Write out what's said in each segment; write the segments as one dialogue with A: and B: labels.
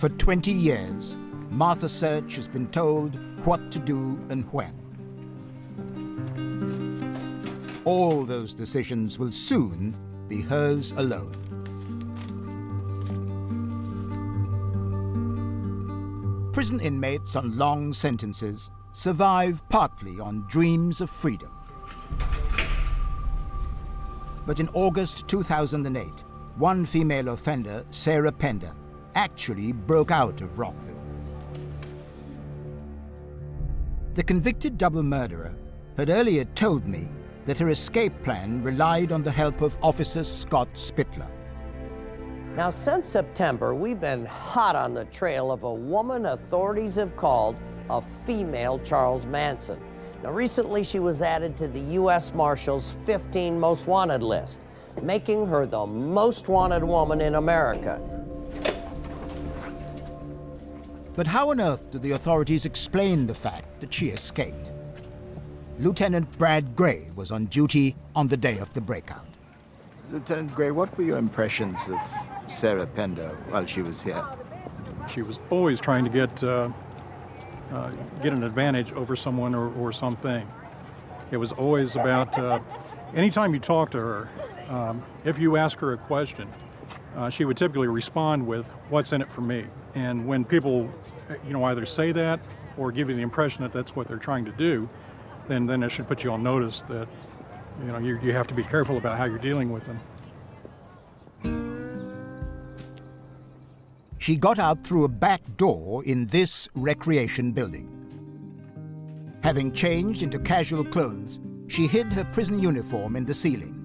A: For 20 years, Martha Search has been told what to do and when. All those decisions will soon be hers alone. Prison inmates on long sentences survive partly on dreams of freedom. But in August 2008, one female offender, Sarah Pender, actually broke out of Rockville. The convicted double murderer had earlier told me that her escape plan relied on the help of Officer Scott Spittler.
B: Now, since September, we've been hot on the trail of a woman authorities have called a female Charles Manson. Now, recently she was added to the U.S. Marshals 15 Most Wanted list, making her the most wanted woman in America.
A: But how on earth do the authorities explain the fact that she escaped? Lieutenant Brad Gray was on duty on the day of the breakout.
C: Lieutenant Gray, what were your impressions of Sarah Pender while she was here?
D: She was always trying to get an advantage over someone or something. It was always about, anytime you talk to her, if you ask her a question, she would typically respond with, "What's in it for me?" And when people, either say that or give you the impression that that's what they're trying to do, then it should put you on notice that, you have to be careful about how you're dealing with them.
A: She got out through a back door in this recreation building. Having changed into casual clothes, she hid her prison uniform in the ceiling.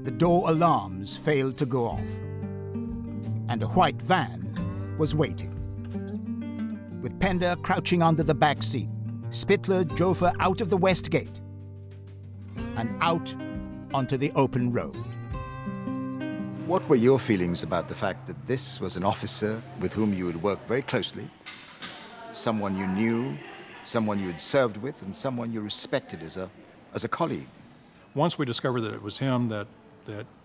A: The door alarms failed to go off, and a white van was waiting. With Pender crouching under the back seat, Spittler drove her out of the west gate and out onto the open road.
C: What were your feelings about the fact that this was an officer with whom you had worked very closely, someone you knew, someone you had served with, and someone you respected as a colleague?
D: Once we discovered that it was him that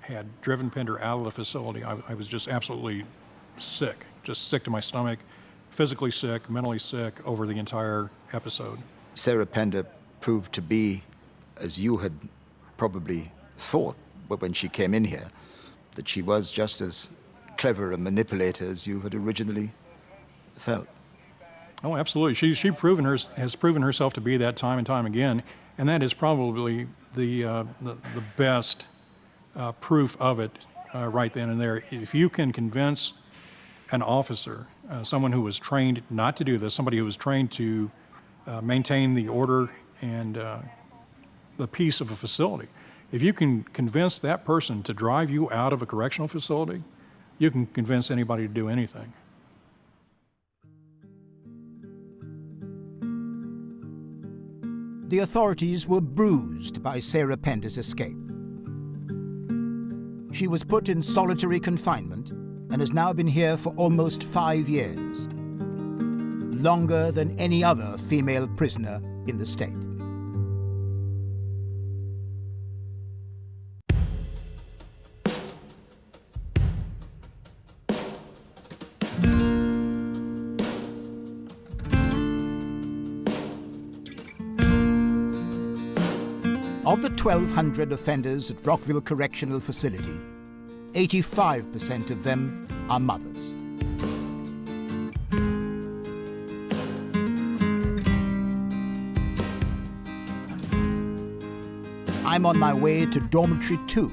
D: had driven Pender out of the facility, I was just absolutely sick, just sick to my stomach, physically sick, mentally sick over the entire episode.
C: Sarah Pender proved to be, as you had probably thought when she came in here, that she was just as clever a manipulator as you had originally felt.
D: Oh, absolutely. She has proven herself to be that time and time again, and that is probably the best proof of it right then and there. If you can convince an officer, someone who was trained not to do this, somebody who was trained to maintain the order and the peace of a facility, if you can convince that person to drive you out of a correctional facility, you can convince anybody to do anything.
A: The authorities were bruised by Sarah Pender's escape. She was put in solitary confinement and has now been here for almost 5 years, longer than any other female prisoner in the state. Of the 1,200 offenders at Rockville Correctional Facility, 85% of them are mothers. I'm on my way to Dormitory 2,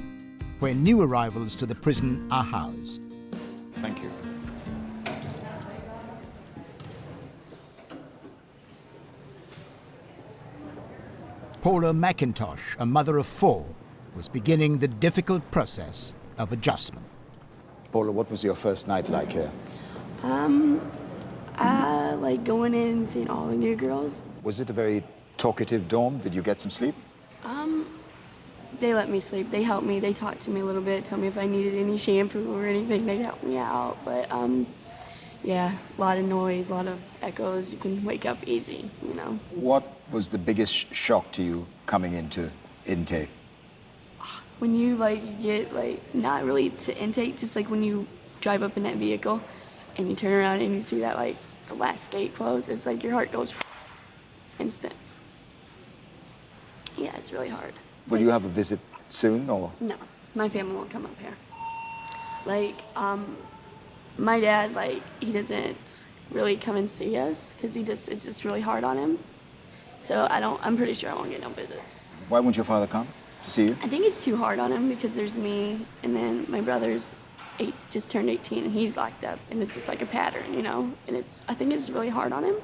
A: where new arrivals to the prison are housed.
C: Thank you.
A: Paula McIntosh, a mother of 4, was beginning the difficult process of adjustment.
C: Paula, what was your first night like here?
E: I like going in and seeing all the new girls.
C: Was it a very talkative dorm? Did you get some sleep?
E: They let me sleep. They helped me. They talked to me a little bit, told me if I needed any shampoo or anything, they'd help me out. But yeah, a lot of noise, a lot of echoes. You can wake up easy,
C: What was the biggest shock to you coming into intake?
E: When you get not really to intake, just like when you drive up in that vehicle and you turn around and you see that, like, the last gate close, it's like your heart goes instant. Yeah, it's really hard. It's
C: Will
E: like,
C: you have a visit soon, or?
E: No, my family won't come up here. Like, my dad, like, he doesn't really come and see us because it's just really hard on him. So I'm pretty sure I won't get no visits.
C: Why won't your father come to see you?
E: I think it's too hard on him because there's me, and then my brother's just turned 18, and he's locked up, and it's just like a pattern, you know? And I think it's really hard on him,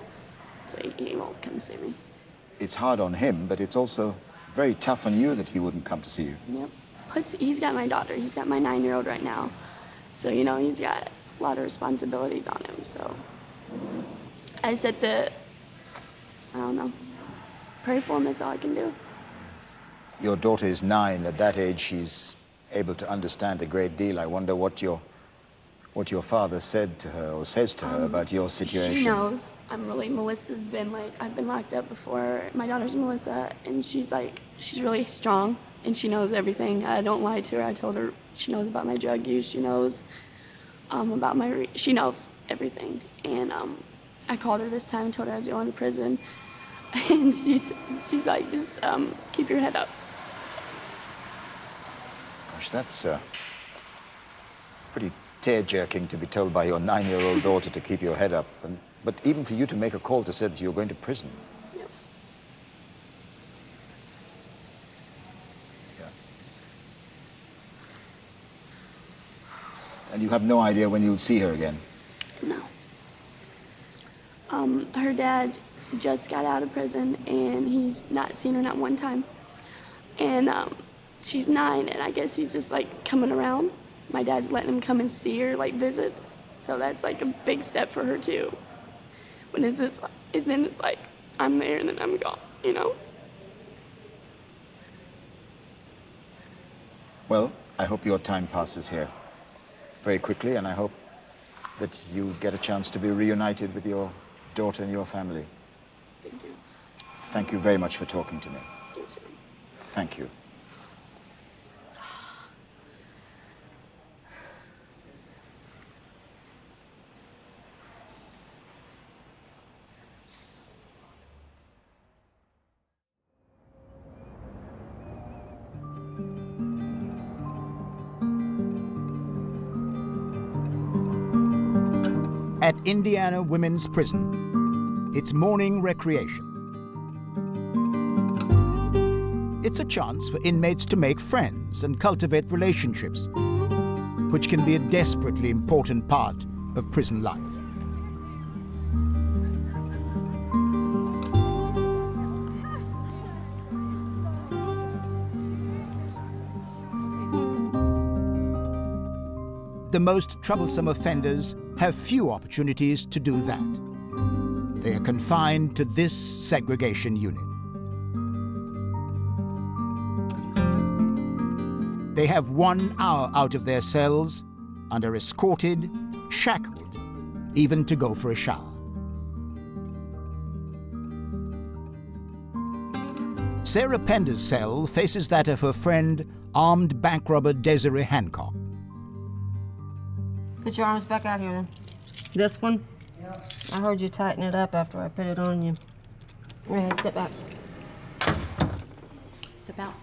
E: so he won't come see me.
C: It's hard on him, but it's also very tough on you that he wouldn't come to see you.
E: Yep. Plus, he's got my daughter. He's got my 9-year-old right now. So, you know, he's got a lot of responsibilities on him, so. I just have to, I don't know, pray for him, that's all I can do.
C: Your daughter is 9. At that age, she's able to understand a great deal. I wonder what your father said to her or says to her about your situation.
E: She knows. Melissa's been like, I've been locked up before. My daughter's Melissa, and she's really strong, and she knows everything. I don't lie to her. I told her she knows about my drug use. She knows about she knows everything. And I called her this time and told her I was going to prison, and she's like, just keep your head up.
C: Gosh, that's pretty tear-jerking to be told by your 9-year-old daughter to keep your head up. But even for you to make a call to say that you're going to prison.
E: Yep.
C: Yeah. And you have no idea when you'll see her again?
E: No. Her dad just got out of prison, and he's not seen her not one time. And she's 9, and I guess he's just like coming around. My dad's letting him come and see her, like visits. So that's like a big step for her too. When it's just like, and then it's like, I'm there and then I'm gone, you know?
C: Well, I hope your time passes here very quickly, and I hope that you get a chance to be reunited with your daughter and your family.
E: Thank you.
C: Thank you very much for talking to me.
E: You too.
C: Thank you.
A: At Indiana Women's Prison, it's morning recreation. It's a chance for inmates to make friends and cultivate relationships, which can be a desperately important part of prison life. The most troublesome offenders have few opportunities to do that. They are confined to this segregation unit. They have 1 hour out of their cells and are escorted, shackled, even to go for a shower. Sarah Pender's cell faces that of her friend, armed bank robber Desiree Hancock.
F: Put your arms back out here then. This one? Yeah. I heard you tighten it up after I put it on you. All right, step back. Step out.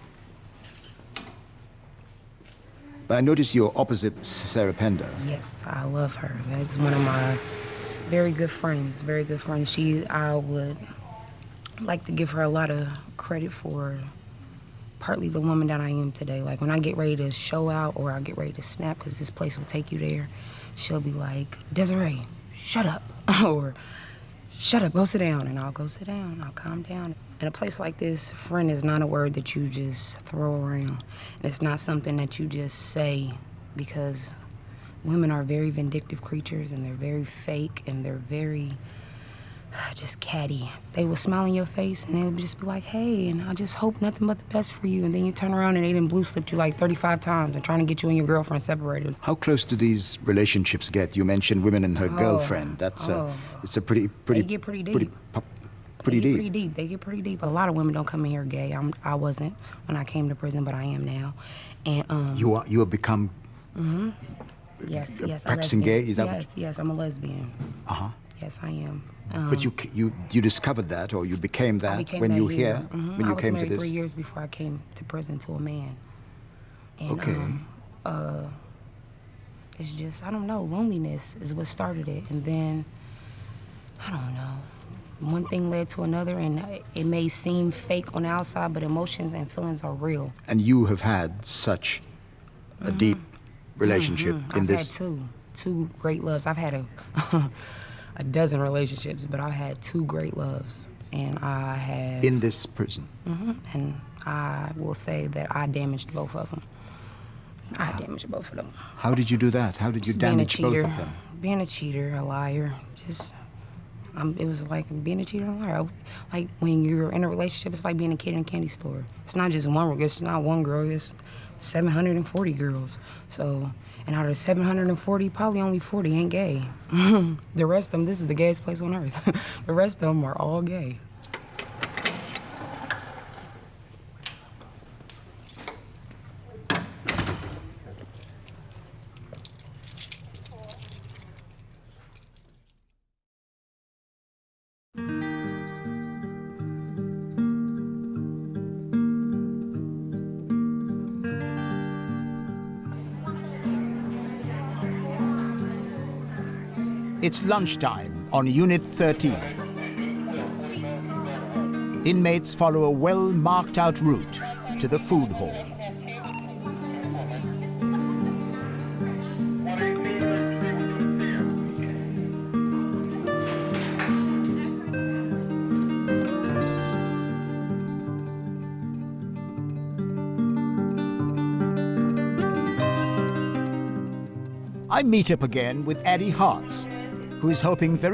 C: But I notice you're opposite Sarah Pender.
G: Yes, I love her. That's one of my very good friends, I would like to give her a lot of credit for partly the woman that I am today. Like when I get ready to show out or I get ready to snap, because this place will take you there, she'll be like, Desiree, shut up. Or shut up, go sit down. And I'll go sit down, I'll calm down. In a place like this, friend is not a word that you just throw around. And it's not something that you just say, because women are very vindictive creatures, and they're very fake, and they're very just catty. They will smile in your face and they will just be like, hey, and I just hope nothing but the best for you. And then you turn around and they done blue slipped you like 35 times and trying to get you and your girlfriend separated.
C: How close do these relationships get? You mentioned women and her girlfriend. That's it's a pretty
G: They get pretty deep.
C: Pretty deep.
G: Pretty deep. They get pretty deep. A lot of women don't come in here gay. I wasn't when I came to prison, but I am now. And
C: you have become
G: Yes, yes. a
C: practicing gay?
G: lesbian.
C: Is that
G: Yes, yes, I'm a lesbian.
C: Uh-huh.
G: Yes, I am.
C: But you discovered that, or you became that
G: I became
C: when
G: that
C: you
G: here.
C: here,
G: Mhm.
C: when
G: I
C: you
G: was
C: came to
G: married
C: this.
G: 3 years before I came to prison to a man. And,
C: Okay.
G: it's just, I don't know, loneliness is what started it. And then, I don't know, one thing led to another, and it may seem fake on the outside, but emotions and feelings are real.
C: And you have had such a deep relationship in
G: I've
C: this.
G: had two great loves. I've had a dozen relationships, but I had two great loves. And I have...
C: In this prison.
G: And I will say that I damaged both of them. I damaged both of them.
C: How did you do that? How did you
G: Just being a
C: damage both
G: cheater.
C: of them?
G: Being a cheater, a liar. It was like being a cheater and a liar. Like when you're in a relationship, it's like being a kid in a candy store. It's not just one. It's not one girl. It's 740 girls. So, and out of the 740, probably only 40 ain't gay. The rest of them, this is the gayest place on earth. The rest of them are all gay.
A: It's lunchtime on Unit 13. Inmates follow a well-marked out route to the food hall. I meet up again with Addie Hartz, who is hoping very